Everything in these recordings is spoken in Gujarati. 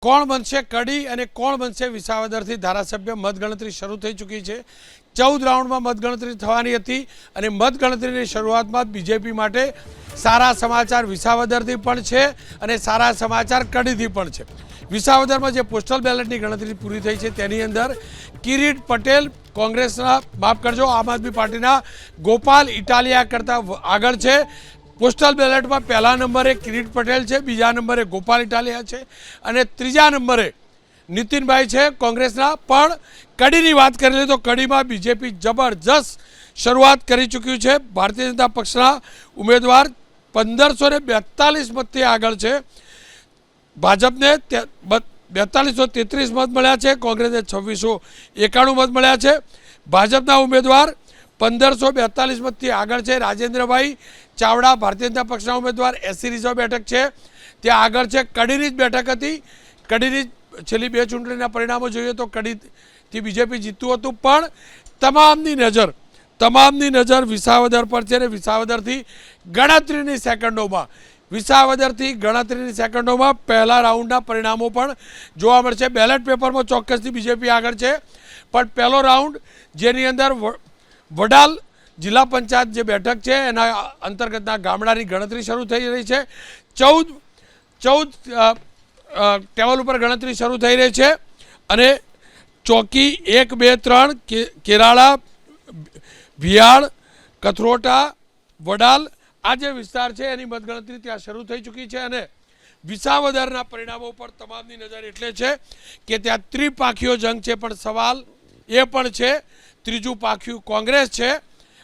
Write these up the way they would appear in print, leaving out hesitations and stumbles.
કોણ બનશે કડી અને કોણ બનશે વિસાવદરથી ધારાસભ્ય મતગણતરી શરૂ થઈ ચૂકી છે। 14 રાઉન્ડમાં મતગણતરી થવાની હતી અને મતગણતરીની શરૂઆતમાં બીજેપી માટે સારા સમાચાર વિસાવદરથી પણ છે અને સારા સમાચાર કડીથી પણ છે। વિસાવદરમાં જે પોસ્ટલ બેલેટની ગણતરી પૂરી થઈ છે તેની અંદર કિરીટ પટેલ કોંગ્રેસના માફ કરજો આમ આદમી પાર્ટીના ગોપાલ ઇટાલિયા કરતાં આગળ છે। પોસ્ટલ બેલેટમાં પહેલા નંબરે કિરીટ પટેલ છે, બીજા નંબરે ગોપાલ ઇટાલિયા છે અને ત્રીજા નંબરે નીતિનભાઈ છે કોંગ્રેસના। પણ કડીની વાત કરીએ તો કડીમાં બીજેપી જબરજસ્ત શરૂઆત કરી ચૂક્યું છે। ભારતીય જનતા પક્ષના ઉમેદવાર 1542 મતથી આગળ છે। ભાજપને 4233 મત મળ્યા છે, કોંગ્રેસને 2691 મત મળ્યા છે। ભાજપના ઉમેદવાર 1542 મતથી આગળ છે। રાજેન્દ્રભાઈ ચાવડા ભારતીય જનતા પક્ષના ઉમેદવાર 80 રિઝર્વ બેઠક છે ત્યાં આગળ છે। કડીની જ બેઠક હતી, કડીની છેલ્લી બે ચૂંટણીના પરિણામો જોઈએ તો કડીથી બીજેપી જીતતું હતું, પણ તમામની નજર વિસાવદર પર છે અને વિસાવદરથી ગણતરીની સેકન્ડોમાં પહેલા રાઉન્ડના પરિણામો પણ જોવા મળશે। બેલેટ પેપરમાં ચોક્કસથી બીજેપી આગળ છે, પણ પહેલો રાઉન્ડ જેની અંદર વડાલ જિલ્લા પંચાયત જે બેઠક છે એના અંતર્ગતના ગામડાની ગણતરી શરૂ થઈ રહી છે। 14 ટેબલ ઉપર ગણતરી શરૂ થઈ રહી છે અને ચોકી 1, 2, 3 કેરાળા, ભિયાળ, કથરોટા, વડાલ આ જે વિસ્તાર છે એની મતગણતરી ત્યાં શરૂ થઈ ચૂકી છે અને વિસાવદરના પરિણામો પર તમામની નજર એટલે છે કે ત્યાં ત્રિપાંખીયો જંગ છે, પણ સવાલ એ પણ છે ત્રીજું પાંખિયું કોંગ્રેસ છે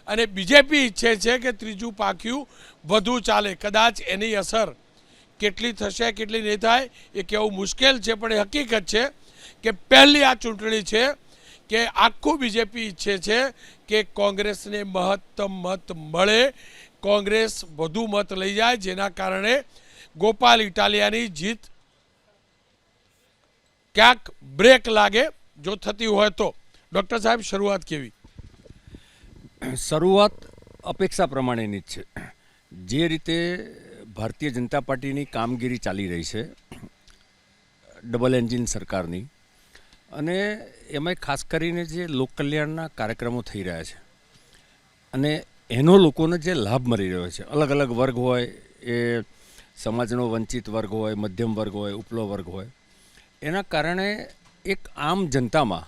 અને બીજેપી ઈચ્છે છે કે ત્રીજું પાંખિયું વધુ ચાલે। કદાચ એની અસર કેટલી થશે કેટલી નહીં થાય એ કહેવું મુશ્કેલ છે, પણ એ હકીકત છે કે પહેલી આ ચૂંટણી છે કે આખું બીજેપી ઈચ્છે છે કે કોંગ્રેસને મહત્તમ મત મળે, કોંગ્રેસ વધુ મત લઈ જાય, જેના કારણે ગોપાલ ઇટાલિયાની જીત ક્યાંક બ્રેક લાગે જો થતી હોય તો। ડૉક્ટર સાહેબ શરૂઆત કેવી? શરૂઆત અપેક્ષા પ્રમાણેની જ છે। જે રીતે ભારતીય જનતા પાર્ટીની કામગીરી ચાલી રહી છે ડબલ એન્જિન સરકારની, અને એમાં ખાસ કરીને જે લોકકલ્યાણના કાર્યક્રમો થઈ રહ્યા છે અને એનો લોકોને જે લાભ મળી રહ્યો છે, અલગ અલગ વર્ગ હોય, એ સમાજનો વંચિત વર્ગ હોય, મધ્યમ વર્ગ હોય, ઉપલો વર્ગ હોય, એના કારણે એક આમ જનતામાં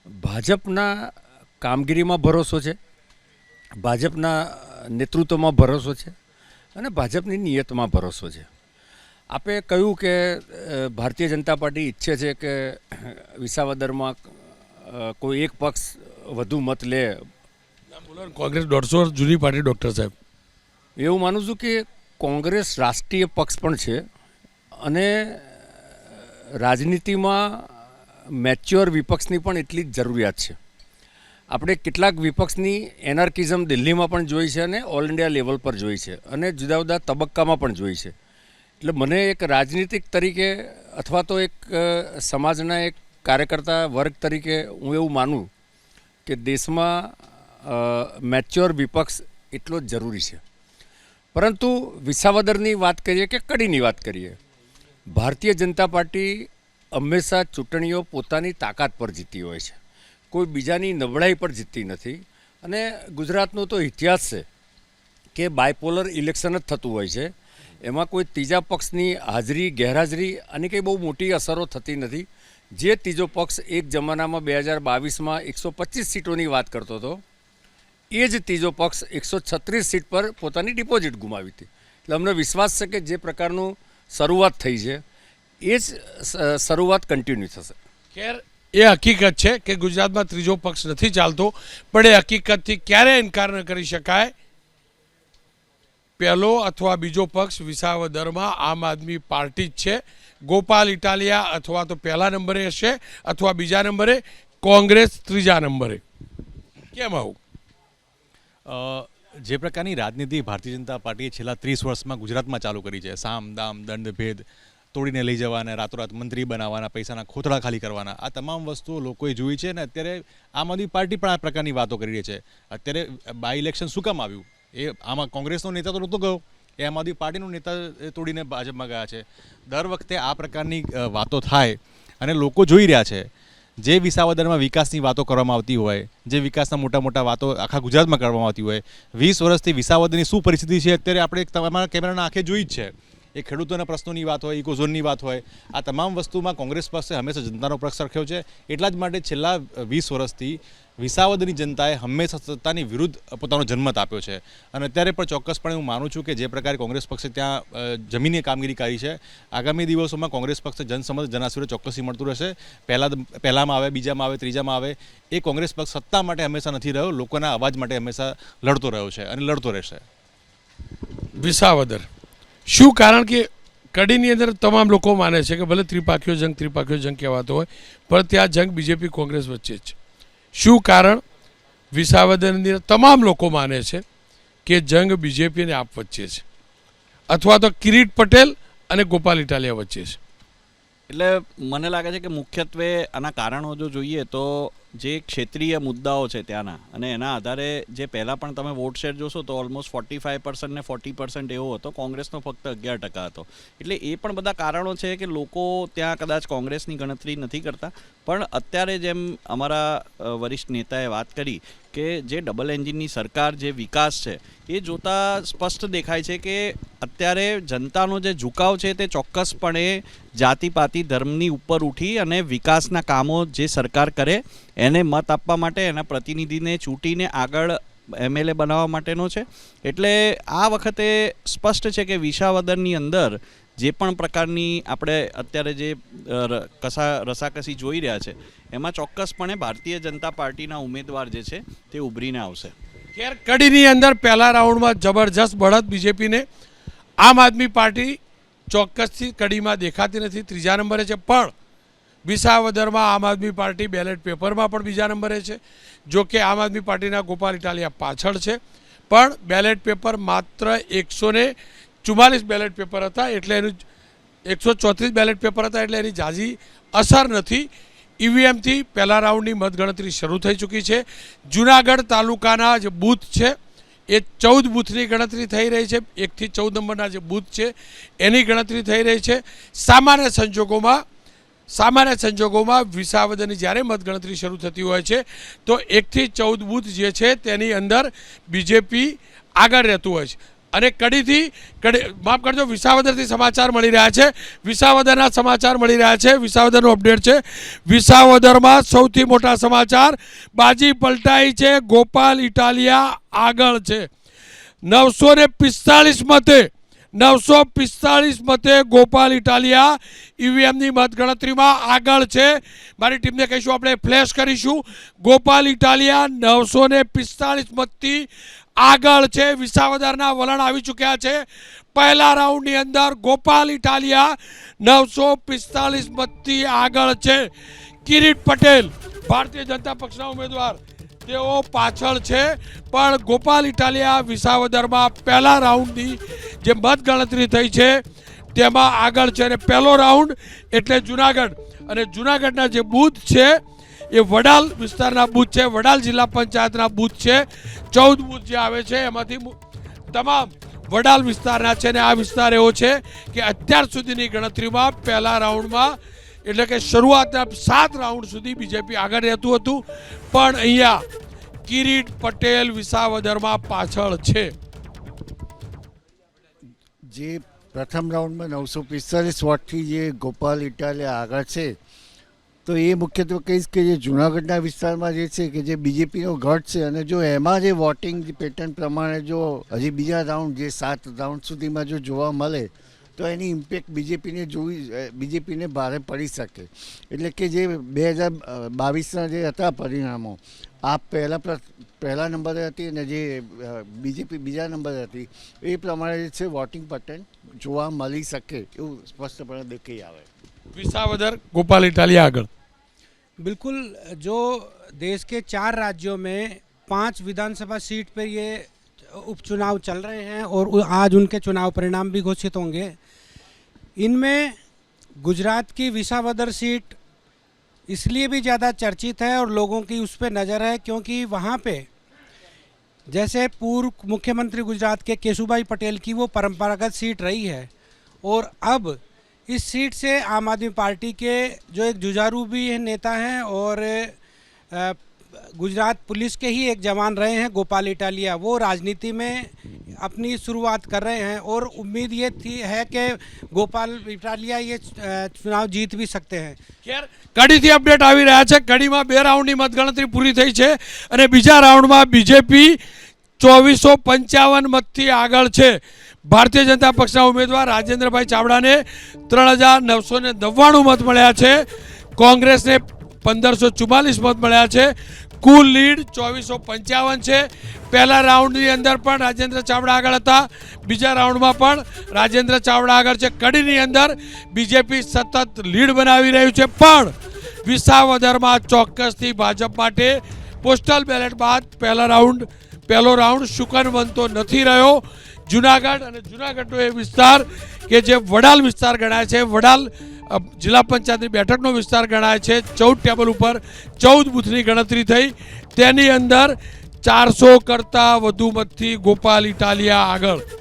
ભાજપના કામગીરીમાં ભરોસો છે, ભાજપના નેતૃત્વમાં ભરોસો છે અને ભાજપની નિયતમાં ભરોસો છે। આપે કહ્યું કે ભારતીય જનતા પાર્ટી ઈચ્છે છે કે વિસાવદરમાં કોઈ એક પક્ષ વધુ મત લે। કોંગ્રેસ 150 વર્ષ જૂની પાર્ટી ડૉક્ટર સાહેબ, એવું માનું છું કે કોંગ્રેસ રાષ્ટ્રીય પક્ષ પણ છે અને રાજનીતિમાં મેચ્યોર વિપક્ષની પણ એટલી જ જરૂરિયાત છે। આપણે કેટલાક વિપક્ષની એનાર્કિઝમ દિલ્હીમાં પણ જોઈ છે અને ઓલ ઇન્ડિયા લેવલ પર જોઈ છે અને જુદા જુદા તબક્કામાં પણ જોઈ છે। એટલે મને એક રાજનીતિક તરીકે અથવા તો એક સમાજના એક કાર્યકર્તા વર્ગ તરીકે હું એવું માનું કે દેશમાં મેચ્યોર વિપક્ષ એટલો જ જરૂરી છે। પરંતુ વિસાવદરની વાત કરીએ કે કડીની વાત કરીએ, ભારતીય જનતા પાર્ટી હંમેશા ચૂંટણીઓ પોતાની તાકાત પર જીતી હોય છે, કોઈ બીજાની નબળાઈ પર જીતતી નથી। અને ગુજરાતનો તો ઇતિહાસ છે કે બાયપોલર ઇલેક્શન જ થતું હોય છે, એમાં કોઈ ત્રીજા પક્ષની હાજરી ગેરહાજરી આની કંઈ બહુ મોટી અસરો થતી નથી। જે ત્રીજો પક્ષ એક જમાનામાં 2022માં 125 સીટોની વાત કરતો હતો, એ જ ત્રીજો પક્ષ 136 સીટ પર પોતાની ડિપોઝિટ ગુમાવી હતી। એટલે અમને વિશ્વાસ છે કે જે પ્રકારનું શરૂઆત થઈ છે એ જ શરૂઆત કન્ટિન્યુ થશે। ખેર એ હકીકત છે કે ગુજરાતમાં ત્રીજો પક્ષ નથી ચાલતો, પણ એ હકીકતથી ક્યારે ઇનકાર ન કરી શકાય। પહેલો અથવા બીજો પક્ષ વિસાવદરમાં આમ આદમી પાર્ટી જ છે। ગોપાલ ઇટાલિયા અથવા તો પહેલા નંબરે હશે અથવા બીજા નંબરે, કોંગ્રેસ ત્રીજા નંબરે। કેમ આવું? જે પ્રકારની રાજનીતિ ભારતીય જનતા પાર્ટીએ છેલ્લા 30 વર્ષમાં ગુજરાતમાં ચાલુ કરી છે, સામ દામ દંડ ભેદ તોડીને લઈ જવાના, રાતોરાત મંત્રી બનાવવાના, પૈસાના ખોતરા ખાલી કરવાના, આ તમામ વસ્તુઓ લોકોએ જોઈ છે અને અત્યારે આમ આદમી પાર્ટી પણ આ પ્રકારની વાતો કરી રહી છે। અત્યારે બાય ઇલેક્શન શું કામ આવ્યું? એ આમાં કોંગ્રેસનો નેતા તો નહોતો ગયો, એ આમ આદમી પાર્ટીનું નેતા તોડીને ભાજપમાં ગયા છે. દર વખતે આ પ્રકારની વાતો થાય અને લોકો જોઈ રહ્યા છે. જે વિસાવદરમાં વિકાસની વાતો કરવામાં આવતી હોય, જે વિકાસના મોટા મોટા વાતો આખા ગુજરાતમાં કરવામાં આવતી હોય, 20 વર્ષથી વિસાવદરની શું પરિસ્થિતિ છે અત્યારે આપણે તમારા કેમેરાના આંખે જોઈ જ છે. એ ખેડૂતોના પ્રશ્નોની વાત હોય, ઇકોઝોનની વાત હોય, આ તમામ વસ્તુમાં કોંગ્રેસ પક્ષે હંમેશા જનતાનો પક્ષ રાખ્યો છે. એટલા જ માટે છેલ્લા 20 વર્ષથી વિસાવદરની જનતાએ હંમેશા સત્તાની વિરુદ્ધ પોતાનો જન્મત આપ્યો છે. અને અત્યારે પણ ચોક્કસપણે હું માનું છું કે જે પ્રકારે કોંગ્રેસ પક્ષે ત્યાં જમીનની કામગીરી કરી છે, આગામી દિવસોમાં કોંગ્રેસ પક્ષે જનસમત જનાસુરે ચોક્કસથી મળતું રહેશે. પહેલામાં આવે, બીજામાં આવે, ત્રીજામાં આવે, એ કોંગ્રેસ પક્ષ સત્તા માટે હંમેશા નથી રહ્યો, લોકોના અવાજ માટે હંમેશા લડતો રહ્યો છે અને લડતો રહેશે. વિસાવદર શું કારણ કે કડીની અંદર તમામ લોકો માને છે કે ભલે ત્રિપાખીયો જંગ કહેવાતો હોય, પણ ત્યાં જંગ બીજેપી કોંગ્રેસ વચ્ચે જ છે. શું કારણ વિસાવદરની તમામ લોકો માને છે કે જંગ બીજેપી અને આપ વચ્ચે છે, અથવા તો કિરીટ પટેલ અને ગોપાલ ઇટાલિયા વચ્ચે છે? એટલે મને લાગે છે કે મુખ્યત્વે આના કારણો જો જોઈએ તો જે ક્ષેત્રીય મુદ્દાઓ છે ત્યાંના, અને એના આધારે જે પહેલાં પણ તમે વોટ શેર જોશો તો ઓલમોસ્ટ 45% ને 40% એવો હતો, કોંગ્રેસનો ફક્ત 11% હતો. એટલે એ પણ બધા કારણો છે કે લોકો ત્યાં કદાચ કોંગ્રેસની ગણતરી નથી કરતા. પણ અત્યારે જેમ અમારા વરિષ્ઠ નેતાએ વાત કરી કે જે ડબલ એન્જિનની સરકાર, જે વિકાસ છે, એ જોતાં સ્પષ્ટ દેખાય છે કે અત્યારે જનતાનો જે ઝુકાવ છે તે ચોક્કસપણે જાતિપાતિ ધર્મની ઉપર ઉઠી અને વિકાસના કામો જે સરકાર કરે એને મત આપવા માટે, એના પ્રતિનિધિને ચૂંટીને આગળ MLA બનાવવા માટેનો છે. એટલે આ વખતે સ્પષ્ટ છે કે વિસાવદરની અંદર જે પણ પ્રકારની આપણે અત્યારે જે રસાકસી જોઈ રહ્યા છે એમાં ચોક્કસપણે ભારતીય જનતા પાર્ટીના ઉમેદવાર જે છે તે ઉભરીને આવશે. ખેર, કડીની અંદર પહેલા રાઉન્ડમાં જબરજસ્ત બળત બીજેપીને, આમ આદમી પાર્ટી ચોક્કસથી કડીમાં દેખાતી નથી, 3જા નંબરે છે. પણ વિસાવદરમાં આમ આદમી પાર્ટી બેલેટ પેપરમાં પણ 2જા નંબરે છે. જો કે આમ આદમી પાર્ટીના ગોપાલ ઇટાલિયા પાછળ છે, પણ બેલેટ પેપર માત્ર 144 બેલેટ પેપર હતા, એટલે એનું 134 બેલેટ પેપર હતા, એટલે એની ઝાઝી અસર નથી. ઈવીએમથી પહેલા રાઉન્ડની મતગણતરી શરૂ થઈ ચૂકી છે. જુનાગઢ તાલુકાના જે બૂથ છે એ 14 બૂથની ગણતરી થઈ રહી છે. 1 થી 14 નંબરના જે બૂથ છે એની ગણતરી થઈ રહી છે. સામાન્ય સંજોગોમાં વિસાવદરની જ્યારે મતગણતરી શરૂ થતી હોય છે તો 1 થી 14 બૂથ જે છે તેની અંદર બીજેપી આગળ રહેતું હોય છે. અને માફ કરજો, વિસાવદરથી સમાચાર મળી રહ્યા છે. વિસાવદરના સમાચાર મળી રહ્યા છે. વિસાવદરનો અપડેટ છે. વિસાવદરમાં સૌથી મોટા સમાચાર, બાજી પલટાઈ છે. ગોપાલ ઇટાલિયા આગળ છે 945 મતે ગોપાલ ઇટાલિયા ઈવીએમની મતગણતરીમાં આગળ છે. મારી ટીમને કહીશું, આપણે ફ્લેશ કરીશું. ગોપાલ ઇટાલિયા 945 મતથી આગળ છે. વિસાવદરના વલણ આવી ચૂક્યા છે. પહેલા રાઉન્ડની અંદર ગોપાલ ઇટાલિયા 945 મતથી આગળ છે. કિરીટ પટેલ ભારતીય જનતા પક્ષના ઉમેદવાર, તેઓ પાછળ છે. પણ ગોપાલ ઇટાલિયા વિસાવદરમાં પહેલા રાઉન્ડની જે મતગણતરી થઈ છે તેમાં આગળ છે. અને પહેલો રાઉન્ડ એટલે જુનાગઢ, અને જુનાગઢના જે બૂથ છે એ વડાલ વિસ્તારના બૂથ છે. વડાલ જિલ્લા પંચાયતના બૂથ છે. 14 બૂથ જે આવે છે એમાંથી તમામ વડાલ વિસ્તારના છે. અને આ વિસ્તાર એવો છે કે અત્યાર સુધીની ગણતરીમાં પહેલા રાઉન્ડમાં, એટલે કે શરૂઆતના 7 રાઉન્ડ સુધી બીજેપી આગળ રહેતું હતું, પણ અહીંયા કિરીટ પટેલ વિસાવદરમાં પાછળ છે. જે પ્રથમ રાઉન્ડમાં 945 વોટથી જે ગોપાલ ઇટાલિયા આગળ છે, તો એ મુખ્યત્વે કહીશ કે જે જૂનાગઢના વિસ્તારમાં જે છે કે જે બીજેપીનો ગઢ છે, અને જો એમાં જે વોટિંગ પેટર્ન પ્રમાણે જો હજી બીજા રાઉન્ડ, જે 7 રાઉન્ડ સુધીમાં જો જોવા મળે તો એની ઇમ્પેક્ટ બીજેપીને ભારે પડી શકે. એટલે કે જે 2022ના જે હતા પરિણામો, આપ પહેલા નંબરે હતી અને જે બીજેપી બીજા નંબરે હતી, એ પ્રમાણે જે છે વોટિંગ પેટર્ન જોવા મળી શકે એવું સ્પષ્ટપણે દેખાઈ આવે. विसावदर गोपाल इटालिया आगढ़। बिल्कुल, जो देश के 4 राज्यों में 5 विधानसभा सीट पर ये उपचुनाव चल रहे हैं और आज उनके चुनाव परिणाम भी घोषित होंगे। इनमें गुजरात की विसावदर सीट इसलिए भी ज़्यादा चर्चित है और लोगों की उस पर नज़र है क्योंकि वहाँ पे जैसे पूर्व मुख्यमंत्री गुजरात के केशुभाई पटेल की वो परंपरागत सीट रही है और अब इस सीट से आम आदमी पार्टी के जो एक जुझारू भी नेता हैं और गुजरात पुलिस के ही एक जवान रहे हैं गोपाल इटालिया, वो राजनीति में अपनी शुरुआत कर रहे हैं और उम्मीद ये थी है कि गोपाल इटालिया ये चुनाव जीत भी सकते हैं। ખેર કડીથી અપડેટ આવી રહ્યા છે. કડીમાં 2 રાઉન્ડની મતગણતરી પૂરી થઈ છે અને બીજા રાઉન્ડમાં બીજેપી 2455 મતથી આગળ છે. ભારતીય જનતા પક્ષના ઉમેદવાર રાજેન્દ્રભાઈ ચાવડાને 3999 મત મળ્યા છે. કોંગ્રેસને 1544 મત મળ્યા છે. કુલ લીડ 2455 છે. પહેલા રાઉન્ડની અંદર પણ રાજેન્દ્ર ચાવડા આગળ હતા, બીજા રાઉન્ડમાં પણ રાજેન્દ્ર ચાવડા આગળ છે. કડીની અંદર બીજેપી સતત લીડ બનાવી રહ્યું છે, પણ વિસાવદરમાં ચોક્કસથી ભાજપ માટે પોસ્ટલ બેલેટ બાદ પહેલો રાઉન્ડ શુકનવંતો નથી રહ્યો. જુનાગઢ અને જુનાગઢનો એ વિસ્તાર કે જે વડાલ વિસ્તાર ગણાય છે, વડાલ જિલ્લા પંચાયતની બેઠકનો વિસ્તાર ગણાય છે. 14 ટેબલ ઉપર 14 બૂથની ગણતરી થઈ, તેની અંદર 400 કરતાં વધુ મતથી ગોપાલ ઇટાલિયા આગળ.